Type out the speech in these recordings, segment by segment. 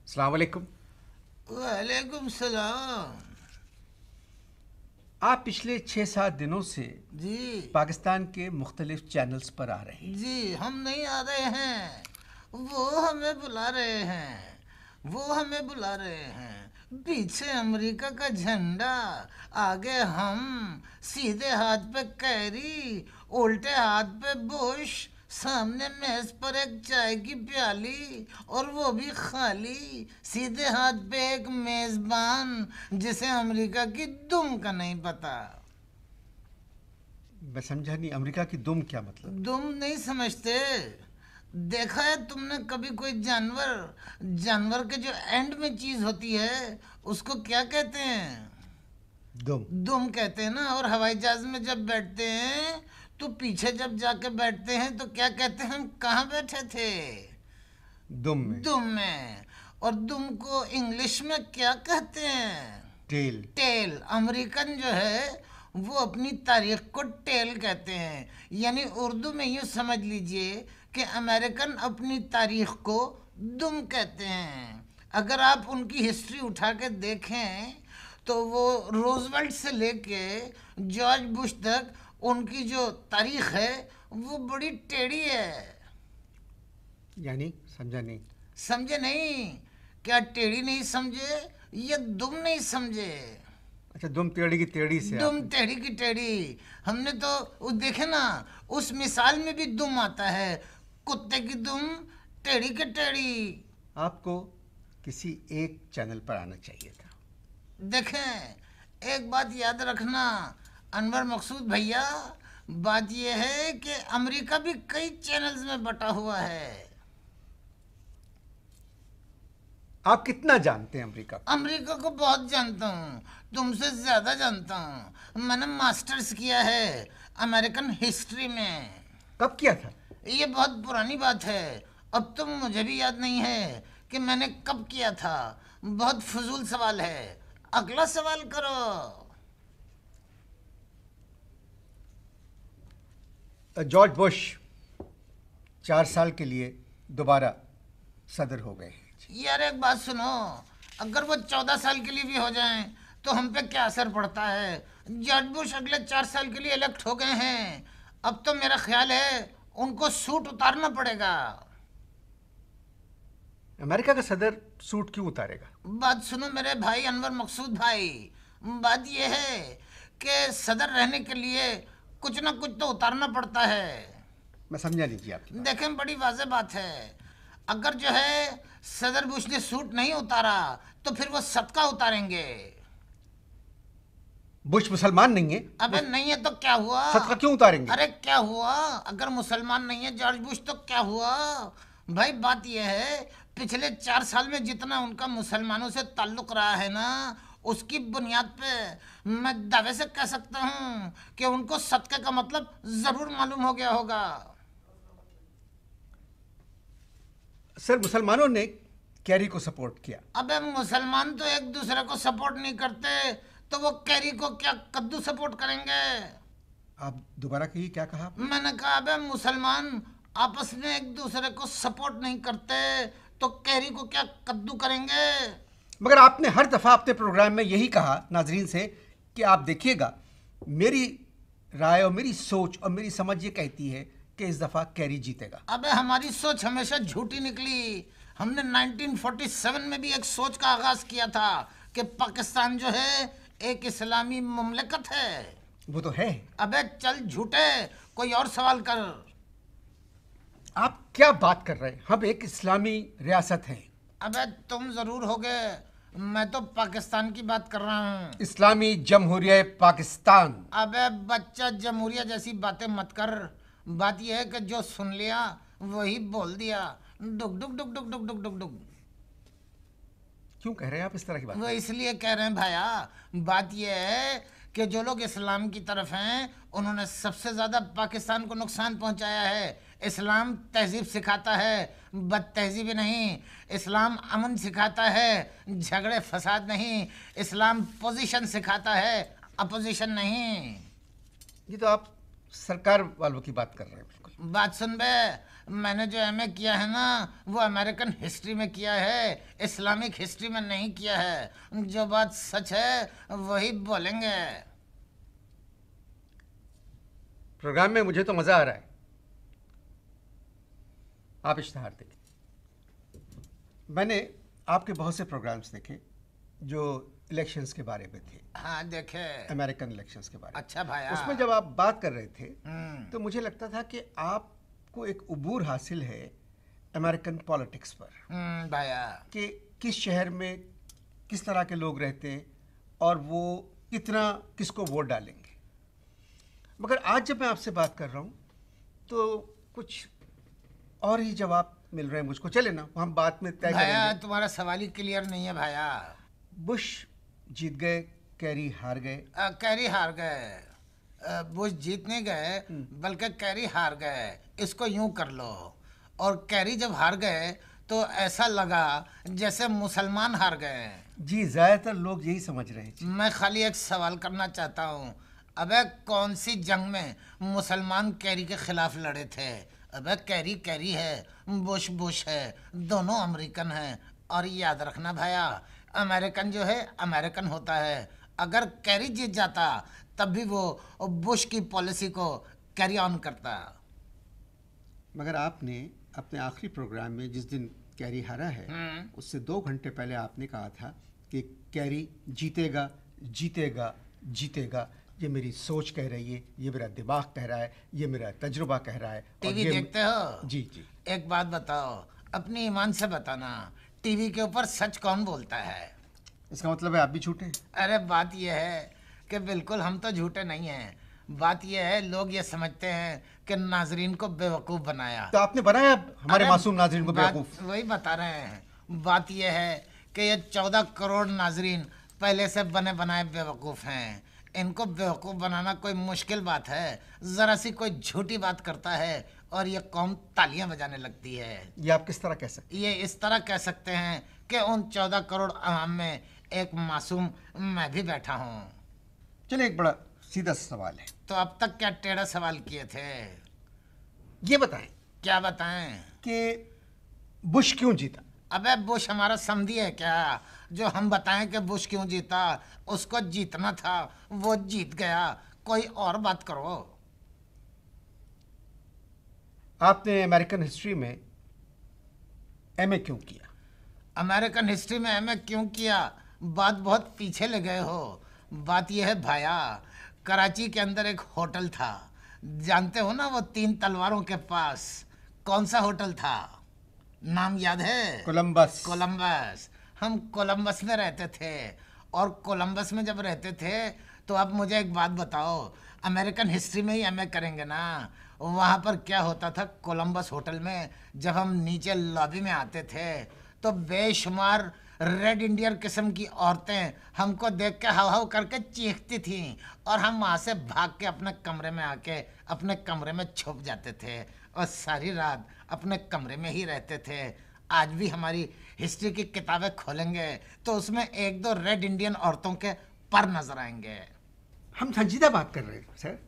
अस्सलाम वालेकुम। वालेकुम सलाम। आप पिछले 6-7 दिनों से जी पाकिस्तान के मुख्तलिफ चैनल्स पर आ रहे हैं। जी, हम नहीं आ रहे हैं, वो हमें बुला रहे हैं, वो हमें बुला रहे हैं। पीछे अमेरिका का झंडा, आगे हम, सीधे हाथ पे कैरी, उल्टे हाथ पे बुश, सामने मेज पर एक चाय की प्याली और वो भी खाली, सीधे हाथ पे एक मेजबान जिसे अमेरिका की दुम का नहीं पता। मैं समझा नहीं, अमेरिका की दुम क्या मतलब? तुम नहीं समझते? देखा है तुमने कभी कोई जानवर, जानवर के जो एंड में चीज होती है उसको क्या कहते हैं? दुम। दुम कहते हैं ना। और हवाई जहाज में जब बैठते हैं तो पीछे जब जाके बैठते हैं तो क्या कहते हैं? हम कहाँ बैठे थे? दुम में। दुम में। और दुम को इंग्लिश में क्या कहते हैं? टेल। टेल। अमेरिकन जो है वो अपनी तारीख को टेल कहते हैं। यानी उर्दू में यूँ समझ लीजिए कि अमेरिकन अपनी तारीख को दुम कहते हैं। अगर आप उनकी हिस्ट्री उठा के देखें तो वो रोजवेल्ट से लेके जॉर्ज बुश तक उनकी जो तारीख है वो बड़ी टेढ़ी है। यानी समझा नहीं। समझे नहीं? क्या टेढ़ी नहीं समझे या दुम नहीं समझे? अच्छा, दुम टेढ़ी की टेढ़ी से दुम आपने। टेढ़ी की टेढ़ी। हमने तो वो देखे ना, उस मिसाल में भी दुम आता है, कुत्ते की दुम, टेढ़ी की टेढ़ी। आपको किसी एक चैनल पर आना चाहिए था। देखें, एक बात याद रखना अनवर मकसूद भैया, बात यह है कि अमेरिका भी कई चैनल्स में बटा हुआ है। आप कितना जानते हैं अमेरिका को? अमेरिका को बहुत जानता हूँ, तुमसे ज्यादा जानता हूँ। मैंने मास्टर्स किया है अमेरिकन हिस्ट्री में। कब किया था? ये बहुत पुरानी बात है, अब तो मुझे भी याद नहीं है कि मैंने कब किया था। बहुत फजूल सवाल है, अगला सवाल करो। जॉर्ज बुश 4 साल के लिए दोबारा सदर हो गए हैं। यार एक बात सुनो, अगर वो 14 साल के लिए भी हो जाएं तो हम पे क्या असर पड़ता है? जॉर्ज बुश अगले 4 साल के लिए इलेक्ट हो गए हैं, अब तो मेरा ख्याल है उनको सूट उतारना पड़ेगा। अमेरिका का सदर सूट क्यों उतारेगा? बात सुनो मेरे भाई अनवर मकसूद भाई, बात यह है कि सदर रहने के लिए कुछ ना कुछ तो उतारना पड़ता है। मैं समझा लीजिए आपकी बात। देखें, बड़ी वाज़ेह बात है, अगर जो है सदर बुश ने सूट नहीं उतारा तो फिर वो सदका उतारेंगे। बुश मुसलमान नहीं है। अबे नहीं है तो क्या हुआ? सदका क्यों उतारेंगे? अरे क्या हुआ? अगर मुसलमान नहीं है जॉर्ज बुश तो क्या हुआ? भाई बात यह है, पिछले 4 साल में जितना उनका मुसलमानों से ताल्लुक रहा है ना, उसकी बुनियाद पे मैं दावे से कह सकता हूँ कि उनको सदक़े का मतलब जरूर मालूम हो गया होगा। सर, मुसलमानों ने कैरी को सपोर्ट किया। अबे मुसलमान तो एक दूसरे को सपोर्ट नहीं करते, तो वो कैरी को क्या कद्दू सपोर्ट करेंगे? आप दोबारा कहिए, क्या कहा आपने? मैंने कहा अबे मुसलमान आपस में एक दूसरे को सपोर्ट नहीं करते तो कैरी को क्या कद्दू करेंगे? मगर आपने हर दफा अपने प्रोग्राम में यही कहा नाजरीन से कि आप देखिएगा, मेरी राय और मेरी सोच और मेरी समझ ये कहती है कि इस दफा कैरी जीतेगा। अबे हमारी सोच हमेशा झूठी निकली। हमने 1947 में भी एक सोच का आगाज किया था कि पाकिस्तान जो है एक इस्लामी मुमलिकत है। वो तो है। अबे चल झूठे, कोई और सवाल कर। आप क्या बात कर रहे हैं? हम एक इस्लामी रियासत हैं। अबे तुम जरूर होगे, मैं तो पाकिस्तान की बात कर रहा हूँ। इस्लामी जमहूरिया पाकिस्तान। अबे बच्चा जमहूरिया जैसी बातें मत कर। बात यह है कि जो सुन लिया वही बोल दिया। डुग डुग डुग डुग डुग डुग डुग डुग। क्यों कह रहे हैं आप इस तरह की बात? वो इसलिए कह रहे हैं भाया, बात यह है कि जो लोग इस्लाम की तरफ हैं उन्होंने सबसे ज़्यादा पाकिस्तान को नुकसान पहुंचाया है। इस्लाम तहजीब सिखाता है, बद तहजीबी नहीं। इस्लाम अमन सिखाता है, झगड़े फसाद नहीं। इस्लाम पोजीशन सिखाता है, अपोजिशन नहीं। ये तो आप सरकार वालों की बात कर रहे हैं। बिल्कुल। बात सुन बे, मैंने जो एमए किया है ना वो अमेरिकन हिस्ट्री में किया है, इस्लामिक हिस्ट्री में नहीं किया है। जो बात सच है वही बोलेंगे। प्रोग्राम में मुझे तो मजा आ रहा है। आप इश्तिहार देखिए। मैंने आपके बहुत से प्रोग्राम्स देखे जो इलेक्शंस के बारे में थे। हाँ देखे। अमेरिकन इलेक्शंस के बारे में। अच्छा भाया। उसमें जब आप बात कर रहे थे तो मुझे लगता था कि आपको एक उबूर हासिल है अमेरिकन पॉलिटिक्स पर, भाया कि किस शहर में किस तरह के लोग रहते हैं और वो कितना किसको वोट डालेंगे। मगर आज जब मैं आपसे बात कर रहा हूँ तो कुछ और ही जवाब मिल रहे हैं मुझको। चले ना, हम बात में तय भाया करेंगे। तुम्हारा सवाल ही क्लियर नहीं है भाया। बुश जीत गए, कैरी हार गए। कैरी हार गए। बुश जीत नहीं गए बल्कि कैरी हार गए, इसको यूं कर लो। और कैरी जब हार गए तो ऐसा लगा जैसे मुसलमान हार गए। जी, ज्यादातर लोग यही समझ रहे हैं जी। मैं खाली एक सवाल करना चाहता हूँ, अबे कौन सी जंग में मुसलमान कैरी के खिलाफ लड़े थे? अबे कैरी कैरी है, बुश बुश है, दोनों अमेरिकन हैं। और याद रखना भाया, अमेरिकन जो है अमेरिकन होता है। अगर कैरी जीत जाता तब भी वो बुश की पॉलिसी को कैरी ऑन करता। मगर आपने अपने आखिरी प्रोग्राम में जिस दिन कैरी हारा है उससे 2 घंटे पहले आपने कहा था कि कैरी जीतेगा जीतेगा जीतेगा। ये मेरी सोच कह रही है, ये मेरा दिमाग कह रहा है, ये मेरा तजुर्बा कह रहा है। टीवी देखते हो? जी जी। एक बात बताओ, अपनी ईमान से बताना, टीवी के ऊपर सच कौन बोलता है? इसका मतलब है आप भी झूठे हैं? अरे बात यह है कि बिल्कुल हम तो झूठे नहीं हैं। बात यह है लोग ये समझते हैं कि नाजरीन को बेवकूफ़ बनाया। तो आपने बनाया हमारे मासूम नाजरीन को बेवकूफ़? वही बता रहे हैं। बात यह है कि ये 14 करोड़ नाजरीन पहले से बने बनाए बेवकूफ़ हैं। इनको बेवकूफ़ बनाना कोई मुश्किल बात है? ज़रा सी कोई झूठी बात करता है और ये कौम तालियां बजाने लगती है। ये आप किस तरह कह सकते हैं? ये इस तरह कह सकते हैं कि उन 14 करोड़ आवाम में एक मासूम मैं भी बैठा हूँ। चलिए, एक बड़ा सीधा सवाल है। तो अब तक क्या टेढ़ा सवाल किए थे? ये बताएं। क्या बताएं? कि बुश क्यों जीता? अबे बुश हमारा समधी है क्या जो हम बताएं कि बुश क्यों जीता? उसको जीतना था, वो जीत गया। कोई और बात करो। आपने अमेरिकन हिस्ट्री में एमए क्यों किया? अमेरिकन हिस्ट्री में एमए क्यों किया? बात बहुत पीछे ले गए हो। बात यह है भाया, कराची के अंदर एक होटल था, जानते हो ना, वो 3 तलवारों के पास। कौन सा होटल था? नाम याद है? कोलंबस। कोलंबस। हम कोलंबस में रहते थे। और कोलंबस में जब रहते थे तो अब मुझे एक बात बताओ, अमेरिकन हिस्ट्री में ही एमए करेंगे ना, वहाँ पर क्या होता था कोलंबस होटल में? जब हम नीचे लॉबी में आते थे तो बेशुमार रेड इंडियन किस्म की औरतें हमको देख के हाव हाव करके चीखती थीं और हम वहाँ से भाग के अपने कमरे में आके अपने कमरे में छुप जाते थे और सारी रात अपने कमरे में ही रहते थे। आज भी हमारी हिस्ट्री की किताबें खोलेंगे तो उसमें 1-2 रेड इंडियन औरतों के पर नजर आएंगे। हम संजीदा बात कर रहे हैं सर।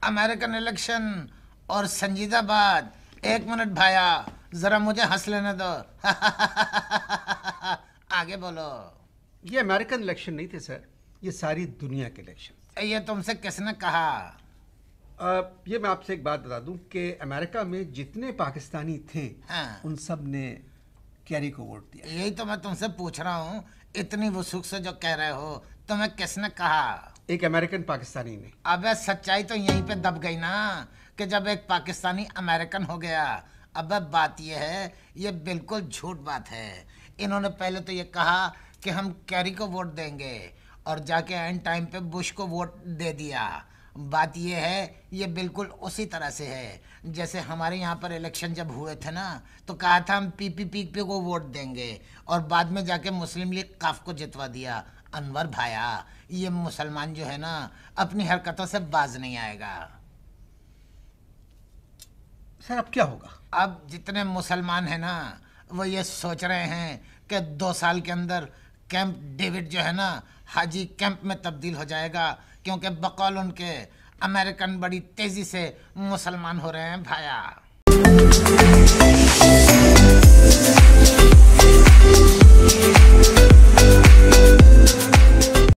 अमेरिकन इलेक्शन और संजीदा बात। 1 मिनट भाया, जरा मुझे हंस लेने दो। आगे बोलो। ये अमेरिकन इलेक्शन नहीं थे सर, ये सारी दुनिया के इलेक्शन। ये तुमसे किसने कहा? ये मैं आपसे एक बात बता दूं कि अमेरिका में जितने पाकिस्तानी थे उन सब ने कैरी को वोट दिया। यही तो मैं तुमसे पूछ रहा हूँ, इतनी वसुख से जो कह रहे हो, तुम्हें किसने कहा? एक अमेरिकन पाकिस्तानी ने। अबे सच्चाई तो यहीं पे दब गई ना कि जब एक पाकिस्तानी अमेरिकन हो गया। अबे बात यह है, ये बिल्कुल झूठ बात है। इन्होंने पहले तो ये कहा कि हम कैरी को वोट देंगे और जाके एंड टाइम पे बुश को वोट दे दिया। बात यह है, ये बिल्कुल उसी तरह से है जैसे हमारे यहाँ पर इलेक्शन जब हुए थे ना, तो कहा था हम पीपीपी को वोट देंगे और बाद में जाके मुस्लिम लीग काफ को जितवा दिया। अनवर भाया, ये मुसलमान जो है ना अपनी हरकतों से बाज नहीं आएगा। सर अब क्या होगा? अब जितने मुसलमान हैं ना वो ये सोच रहे हैं कि 2 साल के अंदर कैंप डेविड जो है ना हाजी कैंप में तब्दील हो जाएगा, क्योंकि बकौल उनके अमेरिकन बड़ी तेजी से मुसलमान हो रहे हैं भाया। है।